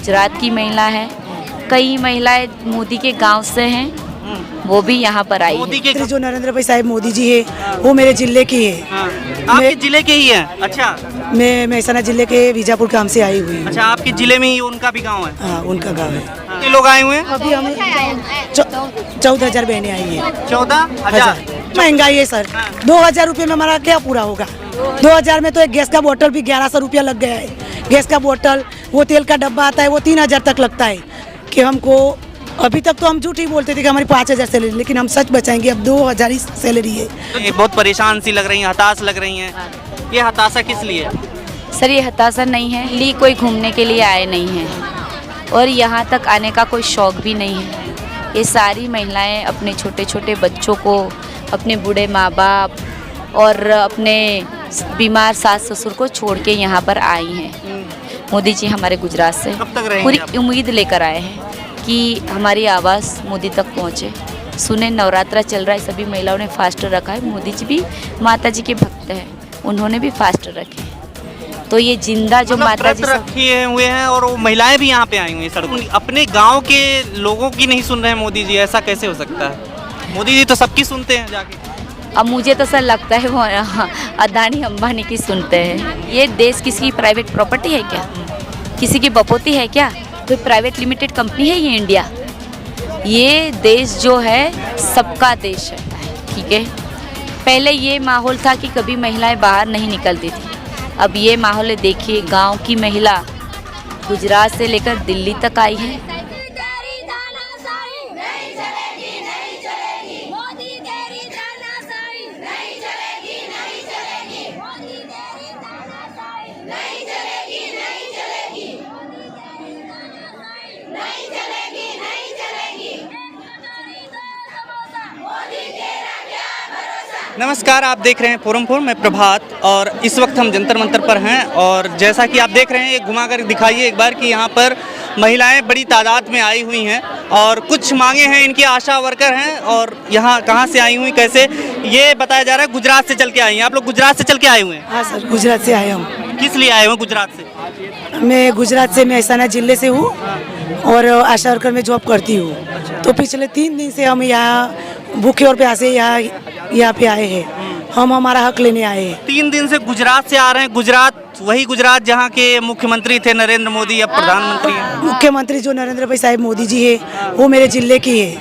गुजरात की महिला है, कई महिलाएं मोदी के गांव से हैं, वो भी यहाँ पर आई मोदी है। के जो नरेंद्र भाई साहब मोदी जी है वो मेरे जिले की है। आपके जिले के ही है? अच्छा मैं महसाना जिले के बीजापुर काम से आई हुई हूँ। अच्छा, आपके जिले में ही उनका भी गांव है? हाँ, उनका गाँव है। कितने लोग आए हुए हैं? अभी हम 14,000 बहनें आई हैं। 14,000। महंगाई है सर, 2,000 रुपये में हमारा क्या पूरा होगा? 2,000 में तो एक गैस का बोतल भी 1,100 रुपया लग गया है। गैस का बोतल, वो तेल का डब्बा आता है, वो 3,000 तक लगता है। कि हमको अभी तक तो हम झूठ ही बोलते थे कि हमारी 5,000 सैलरी, लेकिन हम सच बचाएंगे, अब 2,000 ही सैलरी है। ये बहुत परेशान सी लग रही हैं, हताश लग रही हैं। ये हताशा किस लिए? सर ये हताशा नहीं है, ली कोई घूमने के लिए आए नहीं हैं और यहाँ तक आने का कोई शौक भी नहीं है। ये सारी महिलाएं अपने छोटे छोटे बच्चों को, अपने बूढ़े माँ बाप और अपने बीमार सास ससुर को छोड़ के यहाँ पर आई हैं। मोदी जी हमारे गुजरात से कब तक रहेंगे पूरी आप? उम्मीद लेकर आए हैं कि हमारी आवाज़ मोदी तक पहुँचे। सुने नवरात्रा चल रहा है, सभी महिलाओं ने फास्ट रखा है। मोदी जी भी माता जी के भक्त हैं, उन्होंने भी फास्ट रखे। तो ये जिंदा जो माता जी सब रखे हुए हैं और वो महिलाएं भी यहाँ पे आई हुई हैं सड़कों। अपने गांव के लोगों की नहीं सुन रहे हैं मोदी जी, ऐसा कैसे हो सकता है? मोदी जी तो सबकी सुनते हैं जाके। अब मुझे तो सर लगता है वो अदानी अंबानी की सुनते हैं। ये देश किसी की प्राइवेट प्रॉपर्टी है क्या? किसी की बपोती है क्या? कोई प्राइवेट लिमिटेड कंपनी है ये इंडिया? ये देश जो है सबका देश है, ठीक है। पहले ये माहौल था कि कभी महिलाएं बाहर नहीं निकलती थी, अब ये माहौल है। देखिए गांव की महिला गुजरात से लेकर दिल्ली तक आई है। नमस्कार, आप देख रहे हैं फोरम फोर में प्रभात और इस वक्त हम जंतर मंतर पर हैं और जैसा कि आप देख रहे हैं, ये घुमाकर दिखाइए एक बार कि यहाँ पर महिलाएं बड़ी तादाद में आई हुई हैं और कुछ मांगे हैं। इनकी आशा वर्कर हैं और यहाँ कहाँ से आई हुई, कैसे, ये बताया जा रहा है गुजरात से चल के आई हैं। आप लोग गुजरात से चल के आए हुए हैं? हाँ सर, गुजरात से आए हम। किस लिए आए हुए गुजरात से? मैं गुजरात से महसाना जिले से हूँ और आशा वर्कर में जॉब करती हूँ। तो पिछले 3 दिन से हम यहाँ भूखे और प्यासे यहाँ पे आए हैं। हम हमारा हक लेने आए हैं। 3 दिन से गुजरात से आ रहे हैं। गुजरात वही गुजरात जहाँ के मुख्यमंत्री थे नरेंद्र मोदी, अब प्रधानमंत्री हैं। मुख्यमंत्री जो नरेंद्र भाई साहब मोदी जी है वो मेरे जिले की है।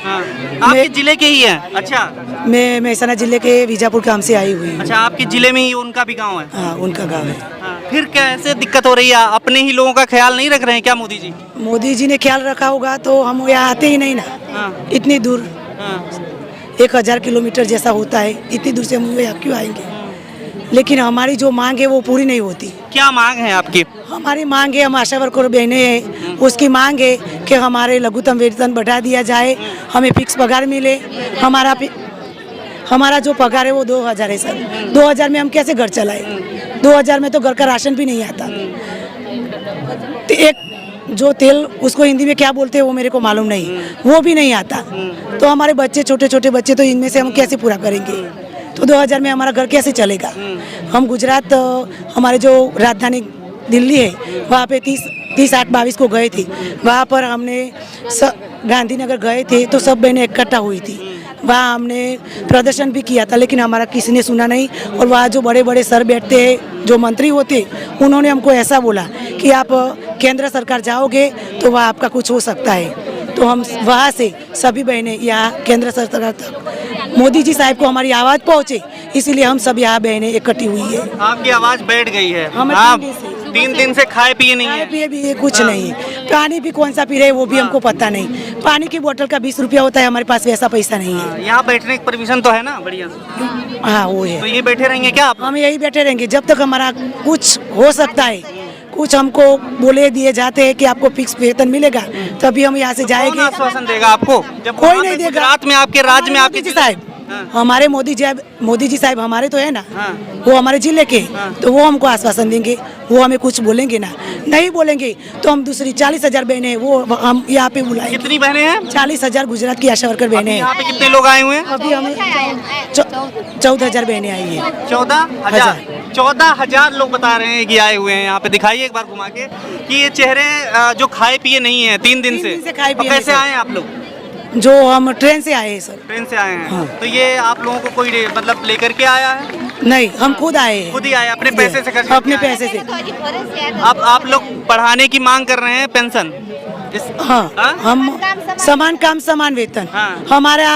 आपके जिले के ही हैं? अच्छा, मैं महसाना जिले के बीजापुर काम से आई हुई हूँ। अच्छा, आपके जिले में ही उनका भी गाँव है? हाँ, उनका गाँव है। फिर कैसे दिक्कत हो रही है? अपने ही लोगों का ख्याल नहीं रख रहे हैं क्या मोदी जी? मोदी जी ने ख्याल रखा होगा तो हम यहाँ आते ही नहीं ना। इतनी दूर 1,000 किलोमीटर जैसा होता है, इतनी दूर से हम यहाँ क्यों आएंगे? लेकिन हमारी जो मांग है वो पूरी नहीं होती। क्या मांग है आपकी? हमारी मांग है, हम आशा वर्कर बहनें हैं, उसकी मांग है कि हमारे लघुतम वेतन बढ़ा दिया जाए, हमें फिक्स पगार मिले। हमारा जो पगार है वो 2,000 है सर। 2,000 में हम कैसे घर चलाएं? 2,000 में तो घर का राशन भी नहीं आता। तो एक जो तेल, उसको हिंदी में क्या बोलते हैं वो मेरे को मालूम नहीं, वो भी नहीं आता। तो हमारे बच्चे, छोटे छोटे बच्चे, तो इनमें से हम कैसे पूरा करेंगे? तो 2,000 में हमारा घर कैसे चलेगा? हम गुजरात, हमारे जो राजधानी दिल्ली है, वहाँ पे 30/8/22 को गए थे। वहाँ पर हमने गांधीनगर गए थे तो सब बहनें इकट्ठा हुई थी। वहाँ हमने प्रदर्शन भी किया था, लेकिन हमारा किसी ने सुना नहीं। और वहाँ जो बड़े बड़े सर बैठते हैं, जो मंत्री होते, उन्होंने हमको ऐसा बोला कि आप केंद्र सरकार जाओगे तो वहाँ आपका कुछ हो सकता है। तो हम वहाँ से सभी बहनें यहाँ केंद्र सरकार तक मोदी जी साहब को हमारी आवाज़ पहुँचे, इसीलिए हम सब यहाँ बहनें इकट्ठी हुई है। आपकी आवाज़ बैठ गई है। हम आप 3 दिन से खाए पिए नहीं खाए है? पिए भी कुछ नहीं, पानी भी कौन सा पी रहे हैं वो भी हमको पता नहीं। पानी की बोतल का 20 रुपया होता है, हमारे पास वैसा पैसा नहीं है। यहाँ बैठने की परमिशन तो है ना? बढ़िया। हाँ, वो है। तो ये बैठे रहेंगे क्या आप? हम यही बैठे रहेंगे जब तक हमारा कुछ हो सकता है। कुछ हमको बोले दिए जाते हैं कि आपको फिक्स वेतन मिलेगा, तभी हम यहाँ से जाएंगे। कौन आश्वासन देगा आपको जब कोई वहाँ नहीं पे देगा। गुजरात में, आपके राज्य में, आपके जी साहब, हमारे मोदी जी साहब हमारे तो है ना, वो हमारे जिले के, तो वो हमको आश्वासन देंगे। वो हमें कुछ बोलेंगे ना, नहीं बोलेंगे तो हम दूसरी 40,000 बहनें वो हम यहाँ पे बुलाएंगे। कितनी बहनें हैं? 40,000 गुजरात की आशा वर्कर बहनें हैं। यहाँ पे कितने लोग आए हुए हैं? अभी हमें 14,000 बहनें आई हैं। 14,000। 14,000 लोग बता रहे हैं कि आए हुए हैं यहाँ पे। दिखाइए एक बार घुमा के कि ये चेहरे जो खाए पिए नहीं है 3 दिन से। खाए पिए कैसे आए हैं आप लोग? जो हम ट्रेन से आए हैं सर। ट्रेन से आए हैं। हाँ। तो ये आप लोगों को कोई मतलब लेकर के आया है? नहीं, हम खुद आए हैं। खुद ही आए अपने पैसे से खर्च अपने करके आए? पैसे से। अब आप लोग पढ़ाने की मांग कर रहे हैं पेंशन हाँ, हम समान काम समान वेतन। हाँ। हमारा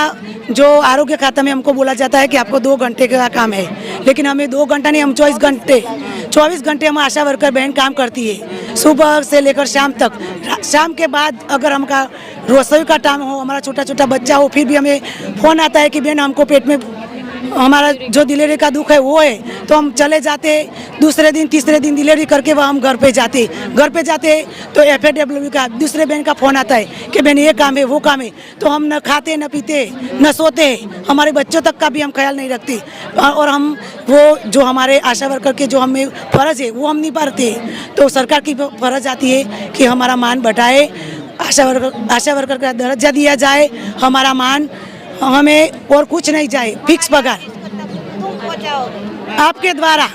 जो आरोग्य खाता में हमको बोला जाता है कि आपको 2 घंटे का काम है, लेकिन हमें 2 घंटा नहीं, हम 24 घंटे हम आशा वर्कर बहन काम करती है, सुबह से लेकर शाम तक। शाम के बाद अगर हमका रसोई का टाइम हो, हमारा छोटा छोटा बच्चा हो, फिर भी हमें फोन आता है कि बहन हमको पेट में हमारा जो डिलीवरी का दुख है वो है, तो हम चले जाते, दूसरे दिन तीसरे दिन डिलीवरी करके वह हम घर पे जाते तो FAW का दूसरे बहन का फोन आता है कि बहन ये काम है वो काम है, तो हम न खाते न पीते न सोते, हमारे बच्चों तक का भी हम ख्याल नहीं रखते, और हम वो जो हमारे आशा वर्कर के जो हमें फ़र्ज़ है वो हम नहीं पाते। तो सरकार की फ़र्ज़ आती है कि हमारा मान बढ़ाए, आशा वर्कर का दर्जा दिया जाए, हमारा मान हमें और कुछ नहीं जाए, फिक्स पगार आपके द्वारा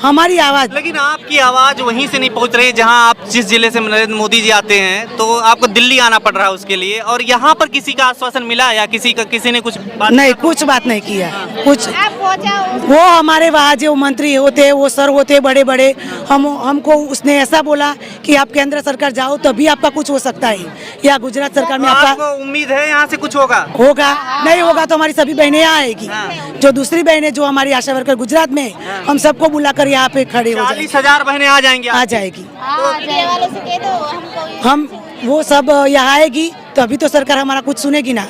हमारी आवाज़। लेकिन आपकी आवाज़ वहीं से नहीं पहुंच रही जहां आप जिस जिले से नरेंद्र मोदी जी आते हैं, तो आपको दिल्ली आना पड़ रहा है उसके लिए। और यहाँ पर किसी का आश्वासन मिला या किसी ने कुछ बात नहीं, कुछ बात नहीं किया कुछ। वो हमारे वहाँ जो मंत्री होते, वो सर होते बड़े बड़े, हमको उसने ऐसा बोला कि आप केंद्र सरकार जाओ तभी आपका कुछ हो सकता है, या गुजरात सरकार में आपका उम्मीद है यहाँ से कुछ होगा। नहीं होगा तो हमारी सभी बहनें यहाँ आएगी। जो दूसरी बहनें जो हमारी आशा वर्कर गुजरात में, हम सबको बुलाकर यहाँ पे खड़े हो 40,000 बहनें आ जाएंगी। आ जाएगी। हम वो सब यहाँ आएगी तो अभी तो सरकार हमारा कुछ सुनेगी ना।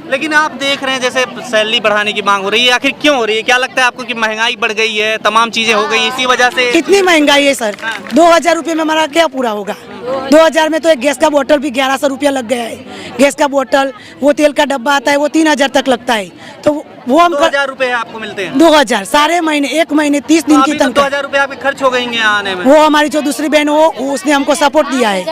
लेकिन आप देख रहे हैं जैसे सैलरी बढ़ाने की मांग हो रही है, आखिर क्यों हो रही है? क्या लगता है आपको कि महंगाई बढ़ गई है, तमाम चीजें हो गई इसी वजह से? कितनी महंगाई है सर? 2,000 रुपये में हमारा क्या पूरा होगा? 2,000 में तो एक गैस का बोतल भी 1,100 रुपया लग गया है। गैस का बोतल, वो तेल का डब्बा आता है वो 3,000 तक लगता है, तो वो हम 2,000 रुपए आपको मिलते हैं? 2,000 सारे महीने, एक महीने 30 दिन की तनख्वाह। 2,000 रुपए आपके खर्च हो गए यहाँ आने में। वो हमारी जो दूसरी बहन हो उसने हमको सपोर्ट दिया है,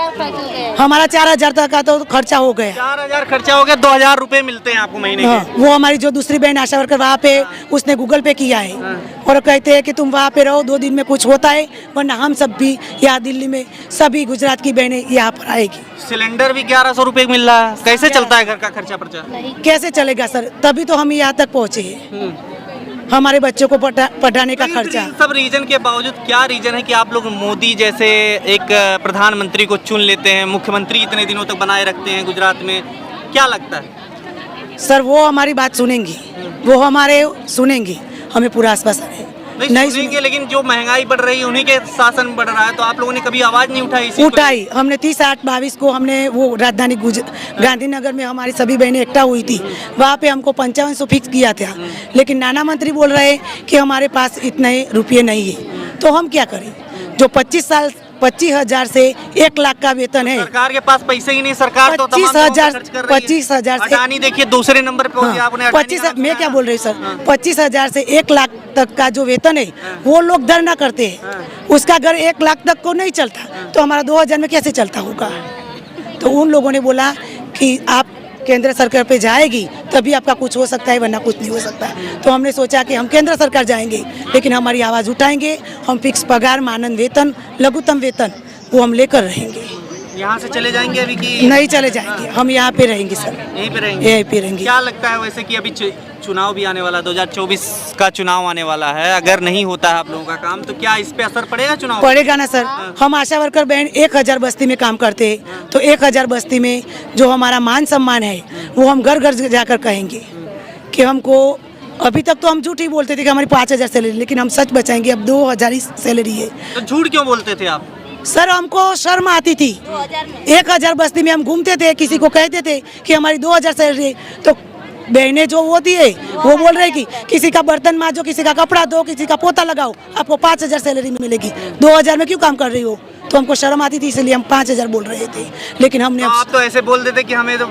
हमारा 4,000 तक का तो खर्चा हो गया। 4,000 खर्चा हो गया, 2,000 रुपए मिलते हैं आपको महीने के। वो हमारी जो दूसरी बहन आशा वर्कर वहाँ पे उसने गूगल पे किया है, और कहते हैं कि तुम वहाँ पे रहो, 2 दिन में कुछ होता है, वरना हम सब भी यहाँ दिल्ली में सभी गुजरात की बहनें यहाँ पर आएगी। सिलेंडर भी 1,100 रुपए मिल रहा है, कैसे चलता है घर का खर्चा पर्चा? कैसे चलेगा सर? तभी तो हम यहाँ तक पहुँचे हैं, हमारे बच्चों को पढ़ाने का खर्चा। सब रीजन के बावजूद क्या रीजन है कि आप लोग मोदी जैसे एक प्रधानमंत्री को चुन लेते हैं, मुख्यमंत्री इतने दिनों तक बनाए रखते हैं गुजरात में? क्या लगता है सर? वो हमारी बात सुनेंगी, वो हमारे सुनेंगी, हमें पूरा आश्वासन है। नहीं सुनेंगे, लेकिन जो महंगाई बढ़ रही है उन्हीं के शासन बढ़ रहा है, तो आप लोगों ने कभी आवाज नहीं उठाई? उठाई हमने 30/8/22 को हमने वो राजधानी गांधीनगर में हमारी सभी बहनें एकता हुई थी, वहाँ पे हमको 5500 फिक्स किया था, लेकिन नाना मंत्री बोल रहे हैं कि हमारे पास इतने रुपये नहीं है, तो हम क्या करें? जो 25,000 से 1 लाख का वेतन है, सरकार के पास पैसे ही नहीं। सरकार तो 25,000 से अडानी देखिए दूसरे नंबर पे हो गया। आपने 25, मैं क्या बोल रही हूँ सर, 25,000 से 1 लाख तक का जो वेतन है वो लोग धरना करते हैं, उसका घर 1 लाख तक को नहीं चलता, तो हमारा 2,000 में कैसे चलता होगा? तो उन लोगों ने बोला कि आप केंद्र सरकार पे जाएगी तभी आपका कुछ हो सकता है, वरना कुछ नहीं हो सकता। तो हमने सोचा कि हम केंद्र सरकार जाएंगे, लेकिन हमारी आवाज़ उठाएंगे, हम फिक्स पगार, मानद वेतन, लघुत्तम वेतन वो हम लेकर रहेंगे। यहाँ से चले जाएंगे अभी कि नहीं चले जाएंगे? हम यहाँ पे रहेंगे सर, यहीं पे रहेंगे। यहीं पे रहेंगे। क्या लगता है वैसे कि अभी चुनाव भी आने वाला, 2024 का चुनाव आने वाला है, अगर नहीं होता है आप लोगों का काम तो क्या इस पे असर पड़ेगा? चुनाव पड़ेगा ना सर। हम आशा वर्कर बहन 1,000 बस्ती में काम करते हैं, तो 1,000 बस्ती में जो हमारा मान सम्मान है वो हम घर घर जाकर कहेंगे कि हमको, अभी तक तो हम झूठ ही बोलते थे कि हमारी 5,000 सैलरी, लेकिन हम सच बचाएंगे, अब 2,000 ही सैलरी है। तो झूठ क्यों बोलते थे आप? सर हमको शर्म आती थी, 1,000 बस्ती में हम घूमते थे, किसी को कहते थे कि हमारी 2,000 सैलरी है, तो बहनें जो होती है वो बोल रही कि किसी का बर्तन मांजो, किसी का कपड़ा धो, किसी का पोता लगाओ, आपको 5,000 सैलरी मिलेगी, 2,000 में क्यों काम कर रही हो? तो हमको शर्म आती थी, इसलिए हम 5,000 बोल रहे थे, लेकिन हमने आप तो ऐसे बोल देते कि हमें तो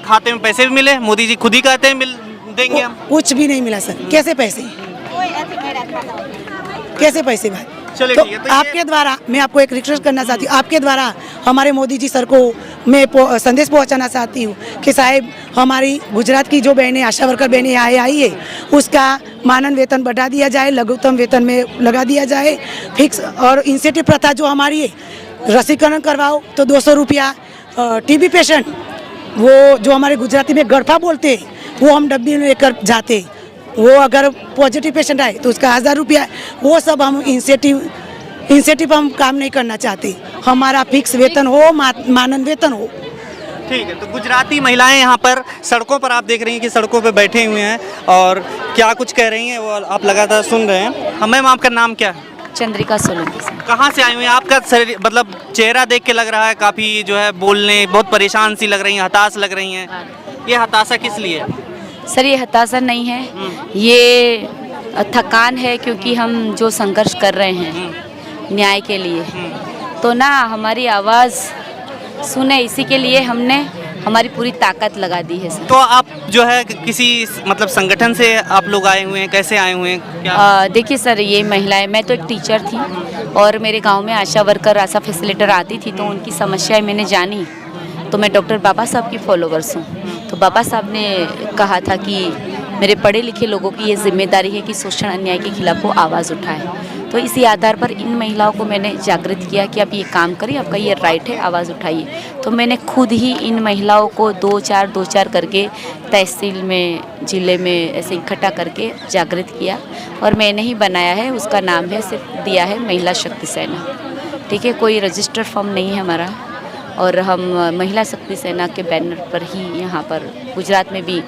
खाते में पैसे भी मिले, मोदी जी खुद ही कहते हैं मिल देंगे हम। कुछ भी नहीं मिला सर। कैसे पैसे? कैसे पैसे भाई? तो आपके द्वारा मैं आपको एक रिक्वेस्ट करना चाहती हूँ, आपके द्वारा हमारे मोदी जी सर को मैं संदेश पहुंचाना चाहती हूँ कि साहब हमारी गुजरात की जो बहनें आशा वर्कर बहनें यहाँ आई है उसका मानन वेतन बढ़ा दिया जाए, लघुत्तम वेतन में लगा दिया जाए फिक्स। और इंसेंटिव प्रथा जो हमारी है, रसीकरण करवाओ तो 200 रुपया, टीबी पेशेंट वो जो हमारे गुजराती में गड़फा बोलते हैं वो हम डब्बी में लेकर जाते, वो अगर पॉजिटिव पेशेंट आए तो उसका 1000 रुपया, वो सब हम इंसेंटिव हम काम नहीं करना चाहते। हमारा फिक्स वेतन हो, मानन वेतन हो। ठीक है, तो गुजराती महिलाएं यहाँ पर सड़कों पर आप देख रही हैं कि सड़कों पर बैठे हुए हैं और क्या कुछ कह रही हैं वो आप लगातार सुन रहे हैं। हाँ मैम, आपका नाम क्या है? चंद्रिका सोलंकी से। कहाँ से आई हुई हैं? आपका शरीर मतलब चेहरा देख के लग रहा है काफ़ी जो है बोलने बहुत परेशान सी लग रही हैं, हताश लग रही हैं। ये हताशा किस लिए है? सर ये हताशा नहीं है, ये थकान है, क्योंकि हम जो संघर्ष कर रहे हैं न्याय के लिए, तो ना हमारी आवाज़ सुने इसी के लिए हमने हमारी पूरी ताकत लगा दी है सर। तो आप जो है किसी मतलब संगठन से आप लोग आए हुए हैं, कैसे आए हुए हैं क्या? देखिए सर, ये महिलाएं, मैं तो एक टीचर थी और मेरे गांव में आशा वर्कर, आशा फैसिलिटेटर आती थी, तो उनकी समस्याएं मैंने जानी, तो मैं डॉक्टर बाबा साहब की फॉलोवर्स हूँ। तो बाबा साहब ने कहा था कि मेरे पढ़े लिखे लोगों की ये जिम्मेदारी है कि शोषण अन्याय के खिलाफ वो आवाज़ उठाए। तो इसी आधार पर इन महिलाओं को मैंने जागृत किया कि आप ये काम करिए, आपका ये राइट है, आवाज़ उठाइए। तो मैंने खुद ही इन महिलाओं को दो चार करके तहसील में, ज़िले में ऐसे इकट्ठा करके जागृत किया और मैंने ही बनाया है। उसका नाम है, सिर्फ दिया है महिला शक्ति सेना। ठीक है, कोई रजिस्टर फॉर्म नहीं है हमारा और हम महिला शक्ति सेना के बैनर पर ही यहाँ पर गुजरात में भी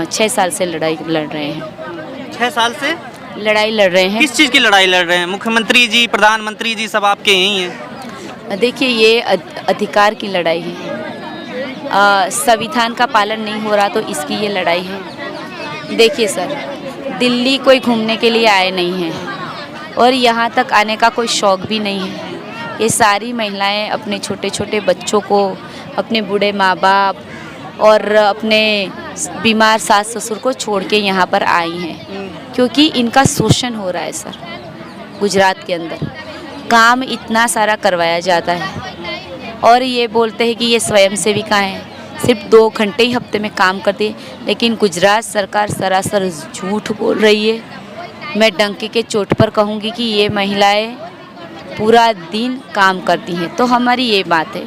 6 साल से लड़ाई लड़ रहे हैं। 6 साल से लड़ाई लड़ रहे हैं। किस चीज़ की लड़ाई लड़ रहे हैं? मुख्यमंत्री जी, प्रधानमंत्री जी सब आपके यही हैं। देखिए, ये अधिकार की लड़ाई है। संविधान का पालन नहीं हो रहा तो इसकी ये लड़ाई है। देखिए सर, दिल्ली कोई घूमने के लिए आए नहीं हैं और यहाँ तक आने का कोई शौक़ भी नहीं है। ये सारी महिलाएं अपने छोटे छोटे बच्चों को, अपने बूढ़े माँ बाप और अपने बीमार सास ससुर को छोड़ के यहाँ पर आई हैं, क्योंकि इनका शोषण हो रहा है सर। गुजरात के अंदर काम इतना सारा करवाया जाता है और ये बोलते हैं कि ये स्वयं सेविका हैं, सिर्फ 2 घंटे ही हफ्ते में काम करती है, लेकिन गुजरात सरकार सरासर झूठ बोल रही है। मैं डंके के चोट पर कहूँगी कि ये महिलाएं पूरा दिन काम करती हैं। तो हमारी ये बात है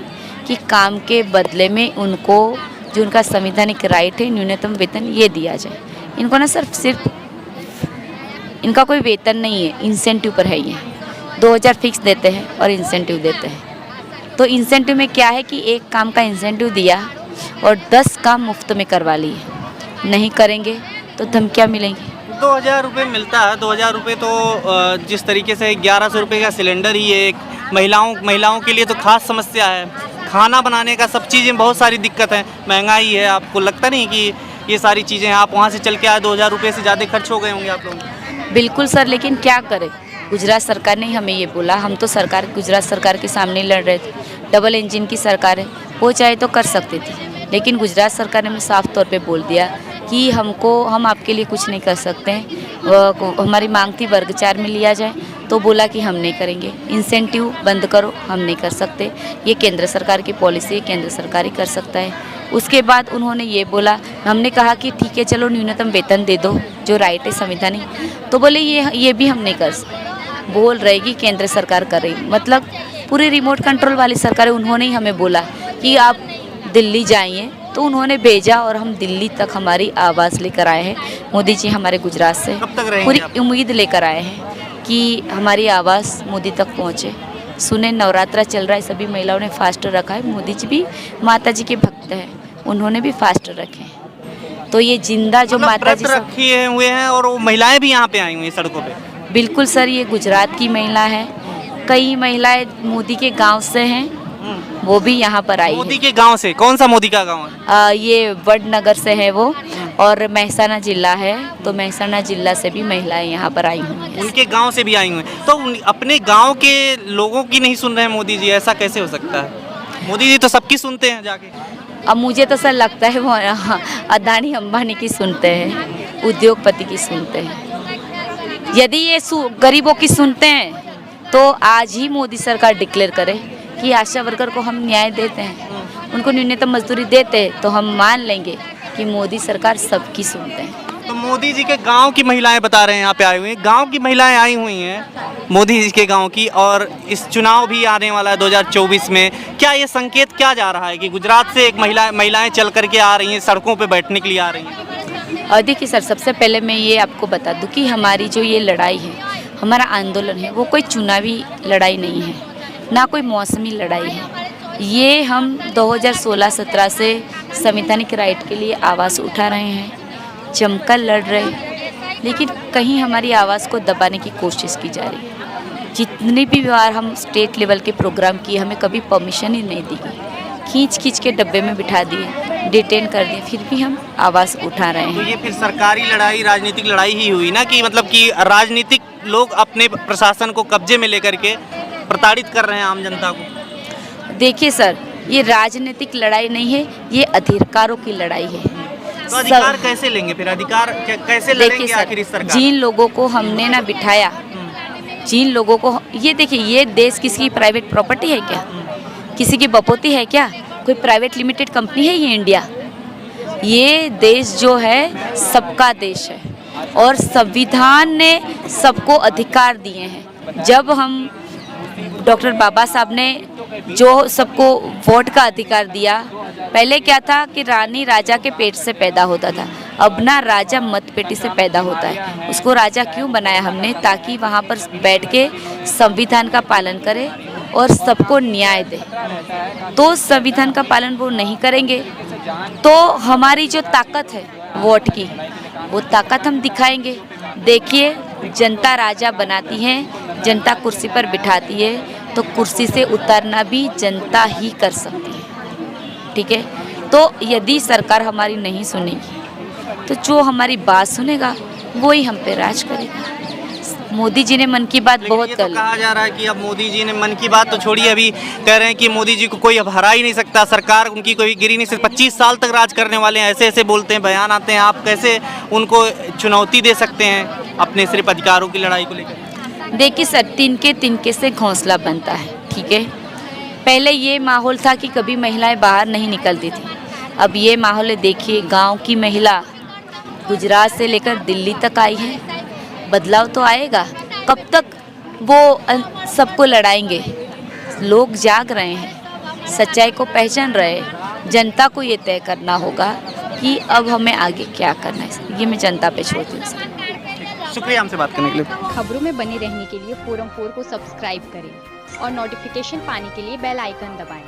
कि काम के बदले में उनको जो उनका संवैधानिक राइट है, न्यूनतम वेतन, ये दिया जाए। इनको ना सिर्फ इनका कोई वेतन नहीं है, इंसेंटिव पर है। ये 2000 फिक्स देते हैं और इंसेंटिव देते हैं। तो इंसेंटिव में क्या है कि एक काम का इंसेंटिव दिया और 10 काम मुफ्त में करवा लिए। नहीं करेंगे तो धमकियाँ मिलेंगी। 2000 रुपये मिलता है। 2000 रुपये तो जिस तरीके से 1100 रुपये का सिलेंडर ही है, एक महिलाओं के लिए तो खास समस्या है। खाना बनाने का सब चीज़ें बहुत सारी दिक्कत है, महंगाई है। आपको लगता नहीं कि ये सारी चीज़ें आप वहाँ से चल के आए, 2000 रुपये से ज़्यादा खर्च हो गए होंगे आप लोग? बिल्कुल सर, लेकिन क्या करें, गुजरात सरकार ने हमें ये बोला। हम तो गुजरात सरकार के सामने लड़ रहे थे। डबल इंजन की सरकार है, वो चाहे तो कर सकती थी, लेकिन गुजरात सरकार ने हमें साफ तौर पे बोल दिया कि हम आपके लिए कुछ नहीं कर सकते हैं। हमारी मांग थी वर्ग 4 में लिया जाए, तो बोला कि हम नहीं करेंगे, इंसेंटिव बंद करो, हम नहीं कर सकते, ये केंद्र सरकार की पॉलिसी है, केंद्र सरकार ही कर सकता है। उसके बाद उन्होंने ये बोला, हमने कहा कि ठीक है चलो न्यूनतम वेतन दे दो, जो राइट है संवैधानिक, तो बोले ये भी हम नहीं कर सकते। बोल रहे कि केंद्र सरकार कर रही, मतलब पूरे रिमोट कंट्रोल वाली सरकार है। उन्होंने ही हमें बोला कि आप दिल्ली जाइए, तो उन्होंने भेजा और हम दिल्ली तक हमारी आवाज़ लेकर आए हैं। मोदी जी हमारे गुजरात से पूरी उम्मीद लेकर आए हैं कि हमारी आवाज़ मोदी तक पहुँचे। सुने, नवरात्रा चल रहा है, सभी महिलाओं ने फास्ट रखा है। मोदी जी भी माता जी के भक्त हैं, उन्होंने भी फास्ट रखे हैं। तो ये जिंदा जो माता जी रखे हुए हैं और वो महिलाएं भी यहाँ पे आई हुई हैं सड़कों पे। बिल्कुल सर, ये गुजरात की महिला है। कई महिलाएं मोदी के गांव से हैं, वो भी यहाँ पर आई। मोदी के गांव से? कौन सा मोदी का गांव है? ये वडनगर से है वो, और महसाना जिला है, तो महसाना जिला से भी महिलाएं यहाँ पर आई हुई हैं। उनके गांव से भी आई हुई हैं, तो अपने गांव के लोगों की नहीं सुन रहे हैं मोदी जी? ऐसा कैसे हो सकता है? मोदी जी तो सबकी सुनते हैं जाके। अब मुझे तो सर लगता है वो अदानी अंबानी की सुनते हैं, उद्योगपति की सुनते हैं। यदि ये गरीबों की सुनते हैं तो आज ही मोदी सरकार डिक्लेयर करे कि आशा वर्कर को हम न्याय देते हैं, उनको न्यूनतम मजदूरी देते तो हम मान लेंगे कि मोदी सरकार सबकी सुनते हैं। तो मोदी जी के गांव की महिलाएं बता रहे हैं, यहाँ पे आई हुई हैं, गांव की महिलाएं आई हुई हैं मोदी जी के गांव की, और इस चुनाव भी आने वाला है 2024 में। क्या ये संकेत क्या जा रहा है कि गुजरात से एक महिलाएं चल करके आ रही हैं, सड़कों पे बैठने के लिए आ रही हैं? और देखिए सर, सबसे पहले मैं ये आपको बता दूं कि हमारी जो ये लड़ाई है, हमारा आंदोलन है, वो कोई चुनावी लड़ाई नहीं है, ना कोई मौसमी लड़ाई है। ये हम 2016-17 से संवैधानिक राइट के लिए आवाज़ उठा रहे हैं, जमकर लड़ रहे हैं, लेकिन कहीं हमारी आवाज़ को दबाने की कोशिश की जा रही है। जितनी भी बार हम स्टेट लेवल के प्रोग्राम किए, हमें कभी परमिशन ही नहीं दी गई, खींच के डब्बे में बिठा दिए, डिटेन कर दिए, फिर भी हम आवाज़ उठा रहे हैं। तो ये फिर सरकारी लड़ाई, राजनीतिक लड़ाई ही हुई ना, कि मतलब कि राजनीतिक लोग अपने प्रशासन को कब्जे में लेकर के प्रताड़ित कर रहे हैं आम जनता को। देखिए सर, ये राजनीतिक लड़ाई नहीं है, ये अधिकारों की लड़ाई है। तो अधिकार कैसे लेंगे फिर? अधिकार कैसे लड़ेंगे आखिर इस सरकार? जिन लोगों को हमने ना बिठाया, जिन लोगों को ये देखिए, ये देश किसी की प्राइवेट प्रॉपर्टी है क्या? किसी की बपोती है क्या? कोई प्राइवेट लिमिटेड कंपनी है ये इंडिया? ये देश जो है सबका देश है, और संविधान ने सबको अधिकार दिए हैं। जब हम डॉक्टर बाबा साहब ने जो सबको वोट का अधिकार दिया, पहले क्या था कि रानी राजा के पेट से पैदा होता था, अब ना राजा मतपेटी से पैदा होता है। उसको राजा क्यों बनाया हमने? ताकि वहाँ पर बैठ के संविधान का पालन करे और सबको न्याय दे। तो संविधान का पालन वो नहीं करेंगे तो हमारी जो ताकत है वोट की, वो ताकत हम दिखाएंगे। देखिए, जनता राजा बनाती है, जनता कुर्सी पर बिठाती है, तो कुर्सी से उतरना भी जनता ही कर सकती है। ठीक है, तो यदि सरकार हमारी नहीं सुनेगी तो जो हमारी बात सुनेगा वो ही हम पे राज करेगा। मोदी जी ने मन की बात बहुत ये तो कहा जा रहा है कि अब मोदी जी ने मन की बात तो छोड़ी, अभी कह रहे हैं कि मोदी जी को कोई अब हरा ही नहीं सकता, सरकार उनकी कोई गिरी नहीं सकती, 25 साल तक राज करने वाले हैं, ऐसे ऐसे बोलते हैं, बयान आते हैं। आप कैसे उनको चुनौती दे सकते हैं अपने सिर्फ अधिकारों की लड़ाई को लेकर? देखिए सर, तिनके से घोंसला बनता है। ठीक है, पहले ये माहौल था कि कभी महिलाएं बाहर नहीं निकलती थी, अब ये माहौल है। देखिए, गांव की महिला गुजरात से लेकर दिल्ली तक आई है। बदलाव तो आएगा, कब तक वो सबको लड़ाएंगे? लोग जाग रहे हैं, सच्चाई को पहचान रहे हैं। जनता को ये तय करना होगा कि अब हमें आगे क्या करना है। ये मैं जनता पे छोड़ती हूँ सर। शुक्रिया हमसे बात करने के लिए। खबरों में बने रहने के लिए फोरम 4 को सब्सक्राइब करें और नोटिफिकेशन पाने के लिए बेल आइकन दबाएं।